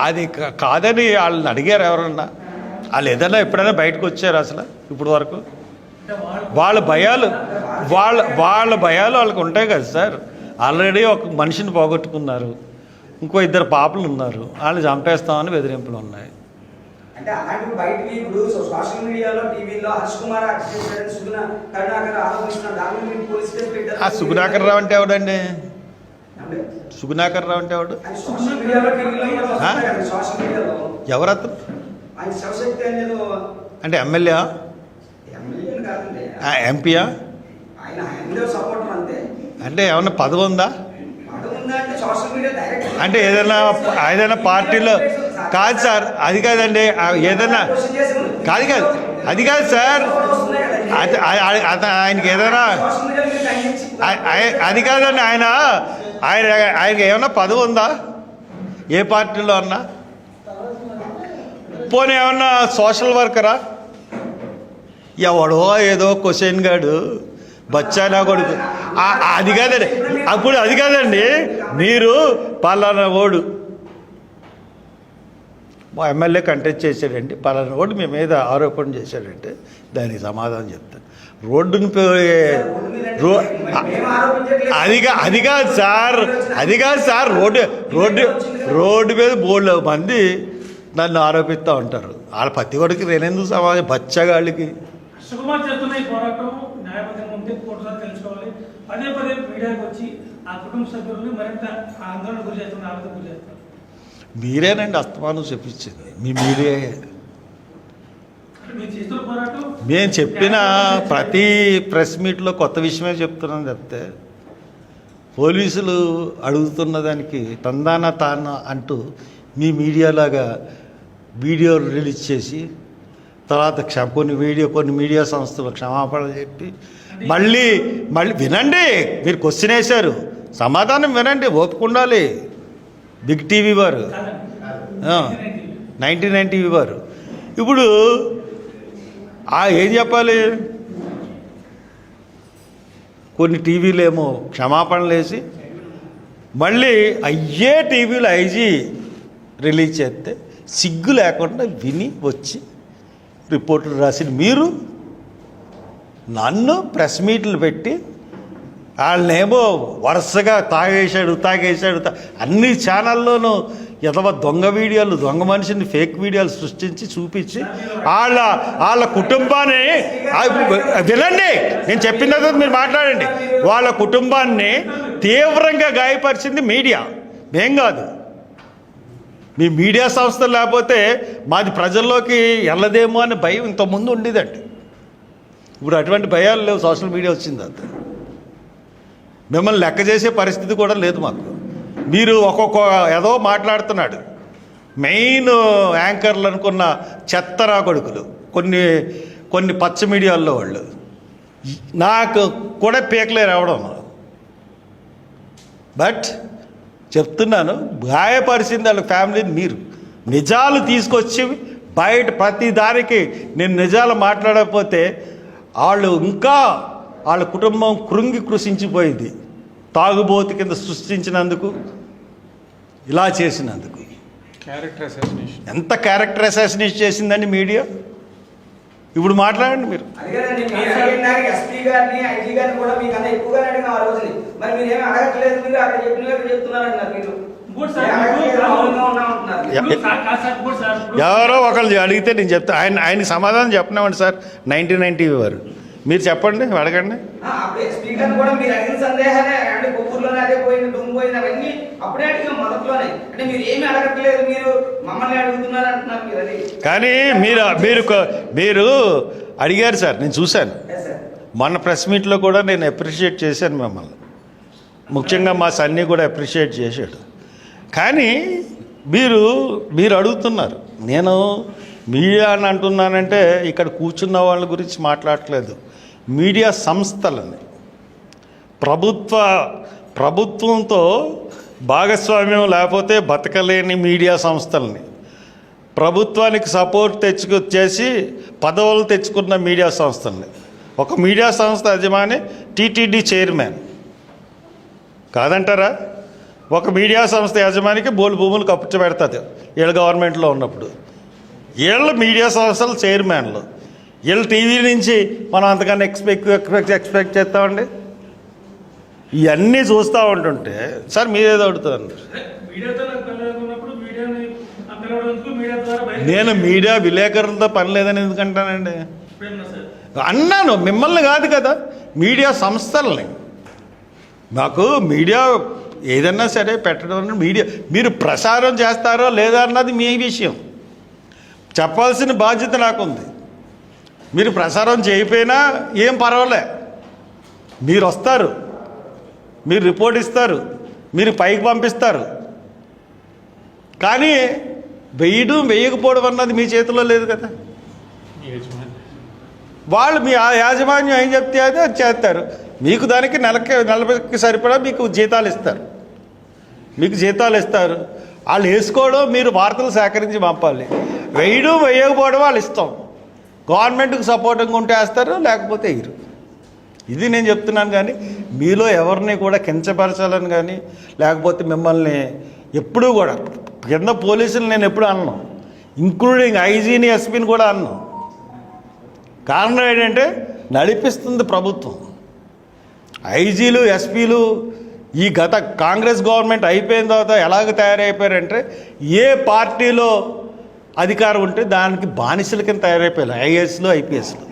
అది కాదని వాళ్ళని అడిగారు ఎవరన్నా? వాళ్ళు ఏదైనా ఎప్పుడైనా బయటకు వచ్చారు అసలు ఇప్పుడు వరకు? వాళ్ళ భయాలు వాళ్ళకు ఉంటాయి కదా సార్. ఆల్రెడీ ఒక మనిషిని పోగొట్టుకున్నారు, ఇంకో ఇద్దరు పాపలు ఉన్నారు, వాళ్ళు చంపేస్తామని బెదిరింపులు ఉన్నాయి. అంటే అలాంటి బయటికి ఇప్పుడు సోషల్ మీడియాలో టీవీలో హర్ష్ కుమార్ కరుణాకర్ ఆరోపిస్తున్నారు. దాని మీద పోలీస్ కేసు పెట్టారు. ఆ సుగుణాకర్ రావు అంటే ఎవడండి? సుగుణాకర్ రావు అంటే ఎవడు? ఎవరతను? అంటే ఎమ్మెల్యే ఎంపీయా? అంటే ఏమన్నా పదవి ఉందా? అంటే ఏదైనా పార్టీలో కాదు సార్, అది కాదండి. ఏదైనా అది కాదు సార్. ఆయనకి ఏదైనా అది కాదండి. ఆయనకి ఏమన్నా పదవి ఉందా ఏ పార్టీలో అన్నా? పోనీ ఏమన్నా సోషల్ వర్కరా? ఎవడో ఏదో క్వశ్చన్ గాడు బచ్చానా కొడుకు అది కాదండి. అప్పుడు అది కాదండి, మీరు పలానా ఓడు మా ఎమ్మెల్యే కంటెస్ట్ చేశాడంటే, పలానా ఓడు మీ మీద ఆరోపణ చేశాడంటే దానికి సమాధానం చెప్తాను. రోడ్డుని అది కాదు సార్. రోడ్డు మీద బోర్డు మంది నన్ను ఆరోపిస్తూ ఉంటారు. వాళ్ళ ప్రతి ఒక్కడికి నేనెందుకు సమాధానం? బచ్చగాళ్ళకి మీరేనండి అస్తమానం చెప్పించింది. మీ మీడియా. మేము చెప్పిన ప్రతి ప్రెస్ మీట్లో కొత్త విషయమే చెప్తున్నాను చెప్తే, పోలీసులు అడుగుతున్న దానికి తందాన తాన అంటూ మీ మీడియాలాగా వీడియో రిలీజ్ చేసి తర్వాత కొన్ని మీడియా సంస్థలు క్షమాపణ చెప్పి మళ్ళీ వినండి. మీరు క్వశ్చన్ వేశారు, సమాధానం వినండి, ఓపిక ఉండాలి. బిగ్ టీవీ వారు 99 టీవీ వారు ఇప్పుడు ఏం చెప్పాలి? కొన్ని టీవీలు ఏమో క్షమాపణలు వేసి మళ్ళీ అయ్యే టీవీలో ఐజీ రిలీజ్ చేస్తే సిగ్గు లేకుండా విని వచ్చి రిపోర్టులు రాసిన మీరు నన్ను ప్రెస్ మీట్లు పెట్టి వాళ్ళనేమో వరుసగా తాగేశాడు అన్ని ఛానల్లోనూ దొంగ వీడియోలు, దొంగ మనిషిని ఫేక్ వీడియోలు సృష్టించి చూపించి వాళ్ళ కుటుంబాన్ని వినండి, నేను చెప్పిన తర్వాత మీరు మాట్లాడండి. వాళ్ళ కుటుంబాన్ని తీవ్రంగా గాయపరిచింది మీడియా, మేం కాదు. మీ మీడియా సంస్థలు లేకపోతే మాది ప్రజల్లోకి వెళ్ళదేమో అని భయం ఇంతకుముందు ఉండేదండి. ఇప్పుడు అటువంటి భయాలు లేవు. సోషల్ మీడియా వచ్చింది అంత. మిమ్మల్ని లెక్క చేసే పరిస్థితి కూడా లేదు మాకు. మీరు ఒక్కొక్క ఏదో మాట్లాడుతున్నాడు. మెయిన్ యాంకర్లు అనుకున్న చెత్తరా కొడుకులు కొన్ని పచ్చ మీడియాల్లో వాళ్ళు నాకు కూడా పీకలేరు అవడం. బట్ చెప్తున్నాను, గాయపరిచింది వాళ్ళ ఫ్యామిలీని. మీరు నిజాలు తీసుకొచ్చి బయట ప్రతి దానికి నేను నిజాలు మాట్లాడకపోతే వాళ్ళ కుటుంబం కృషించిపోయింది. తాగుబోతు కింద సృష్టించినందుకు, ఇలా చేసినందుకు. ఎంత క్యారెక్టర్ అసాసినేషన్ చేసిందండి మీడియా? ఇప్పుడు మాట్లాడండి మీరు. ఎవరో ఒకళ్ళు అడిగితే నేను చెప్తా. ఆయనకి సమాధానం చెప్పినామండి సార్ 99 టీవీ వారు. మీరు చెప్పండి, అడగండి. కానీ మీరు అడిగారు సార్, నేను చూశాను. మొన్న ప్రెస్ మీట్లో కూడా నేను అప్రిషియేట్ చేశాను మిమ్మల్ని. ముఖ్యంగా మా సన్నీ కూడా అప్రిషియేట్ చేశాడు. కానీ మీరు అడుగుతున్నారు. నేను మీడియా అని అంటున్నానంటే ఇక్కడ కూర్చున్న వాళ్ళ గురించి మాట్లాడట్లేదు. మీడియా సంస్థలని, ప్రభుత్వంతో భాగస్వామ్యం లేకపోతే బతకలేని మీడియా సంస్థలని, ప్రభుత్వానికి సపోర్ట్ చేసి పదవులు తెచ్చుకున్న మీడియా సంస్థల్ని. ఒక మీడియా సంస్థ యజమాని టీటీడీ చైర్మన్ కాదంటారా? ఒక మీడియా సంస్థ యజమానికి బోలు భూములు కప్పుపెడుతుంది వీళ్ళ గవర్నమెంట్లో ఉన్నప్పుడు. వీళ్ళు మీడియా సంస్థల చైర్మన్లు, వీళ్ళు టీవీ నుంచి మనం అంతకన్నా ఎక్స్పెక్ట్ చేస్తామండి. ఇవన్నీ చూస్తూ ఉంటుంటే సార్ మీరేదో అడుగుతుంది. నేను మీడియా విలేకరులతో పని లేదని ఎందుకంటానండి? అన్నాను, మిమ్మల్ని కాదు కదా, మీడియా సంస్థల్ని. మాకు మీడియా ఏదన్నా సరే పెట్టడం, మీడియా మీరు ప్రసారం చేస్తారో లేదా అన్నది మీ విషయం. చెప్పాల్సిన బాధ్యత నాకుంది. మీరు ప్రసారం చేయకపోయినా ఏం పర్వాలే, మీరు వస్తారు, మీరు రిపోర్ట్ ఇస్తారు, మీరు పైకి పంపిస్తారు. కానీ వేయకపోవడం అన్నది మీ చేతిలో లేదు కదా. వాళ్ళు మీ యాజమాన్యం ఏం చెప్తే అది చేస్తారు. మీకు దానికి నెలకి సరిపడా మీకు జీతాలు ఇస్తారు, వాళ్ళు వేసుకోవడం, మీరు వార్తలు సేకరించి పంపాలి. వేయకపోవడం వాళ్ళు ఇష్టం. గవర్నమెంట్కి సపోర్టింగ్ ఉంటే వేస్తారు, లేకపోతే వేయరు. ఇది నేను చెప్తున్నాను. కానీ మీలో ఎవరిని కూడా కించపరచాలని కానీ, లేకపోతే మిమ్మల్ని ఎప్పుడూ కూడా కింద పోలీసులు నేను ఎప్పుడు అన్నాను, ఇంక్లూడింగ్ ఐజీని ఎస్పీని కూడా అన్నాను. కారణం ఏంటంటే నడిపిస్తుంది ప్రభుత్వం. ఐజీలు ఎస్పీలు ఈ గత కాంగ్రెస్ గవర్నమెంట్ అయిపోయిన తర్వాత ఎలాగ తయారైపోయారంటే, ఏ పార్టీలో అధికారం ఉంటే దానికి బానిసల కింద తయారైపోయారు ఐఏఎస్లు ఐపీఎస్లు.